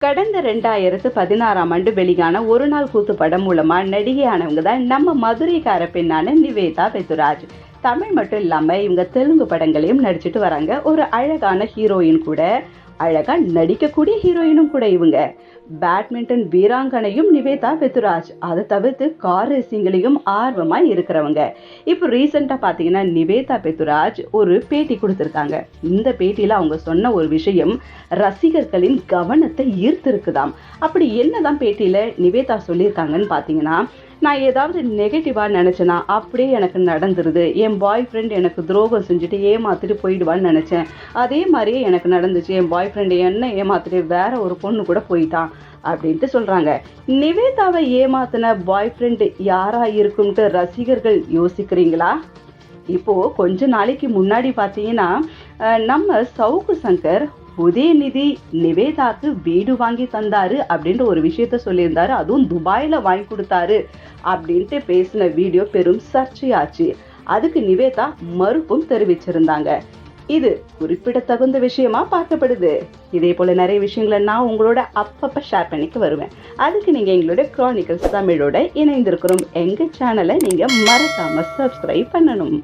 கடந்த 2016ஆம் ஆண்டு வெளியான ஒரு நாள் கூத்து படம் மூலமா நடிகையானவங்க தான் நம்ம மதுரைக்கார பெண்ணான நிவேதா பெத்துராஜ். தமிழ் மட்டும் இல்லாம இவங்க தெலுங்கு படங்களையும் நடிச்சிட்டு வராங்க. ஒரு அழகான ஹீரோயின் கூட, அழகா நடிக்கக்கூடிய ஹீரோயினும் கூட இவங்க. பேட்மிண்டன் வீராங்கனையும் நிவேதா பெத்துராஜ். அதை தவிர்த்து கார் ரேசிங்லையும் ஆர்வமா இருக்கிறவங்க. இப்போ ரீசெண்டா பாத்தீங்கன்னா நிவேதா பெத்துராஜ் ஒரு பேட்டி கொடுத்திருக்காங்க. இந்த பேட்டியில அவங்க சொன்ன ஒரு விஷயம் ரசிகர்களின் கவனத்தை ஈர்த்திருக்குதாம். அப்படி என்னதான் பேட்டியில நிவேதா சொல்லியிருக்காங்கன்னு பாத்தீங்கன்னா, நான் ஏதாவது நெகட்டிவா நினைச்சேனா அப்படியே எனக்கு நடந்துருது. என் பாய் ஃப்ரெண்ட் எனக்கு துரோகம் செஞ்சுட்டு ஏமாத்திட்டு போயிடுவான்னு நினைச்சேன். அதே மாதிரியே எனக்கு நடந்துச்சு. என் பாய் ஃப்ரெண்டு என்ன ஏமாத்திட்டு வேற ஒரு பொண்ணு கூட போயிட்டான் அப்படின்ட்டு சொல்றாங்க. நிவேதாவை ஏமாத்தின பாய் ஃப்ரெண்டு யாரா இருக்கும்ட்டு ரசிகர்கள் யோசிக்கிறீங்களா? இப்போ கொஞ்ச நாளைக்கு முன்னாடி பாத்தீங்கன்னா நம்ம சவுக்கு சங்கர் உதயநிதி நிவேதாக்கு வீடு வாங்கி தந்தாரு அப்படின்ற ஒரு விஷயத்த சொல்லியிருந்தாரு. அதுவும் துபாயில வாங்கி கொடுத்தாரு அப்படின்ட்டு பேசின வீடியோ பெரும் சர்ச்சையாச்சு. அதுக்கு நிவேதா மறுப்பும் தெரிவிச்சிருந்தாங்க. இது குறிப்பிடத்தகுந்த விஷயமா பார்க்கப்படுது. இதே போல நிறைய விஷயங்களை நான் உங்களோட அப்பப்ப ஷேர் பண்ணிக்க வருவேன். அதுக்கு நீங்க எங்களோட கிரானிக்கல்ஸ் தமிழோட இணைந்திருக்கிறோம். எங்க சேனலை நீங்க மறக்காம சப்ஸ்கிரைப் பண்ணணும்.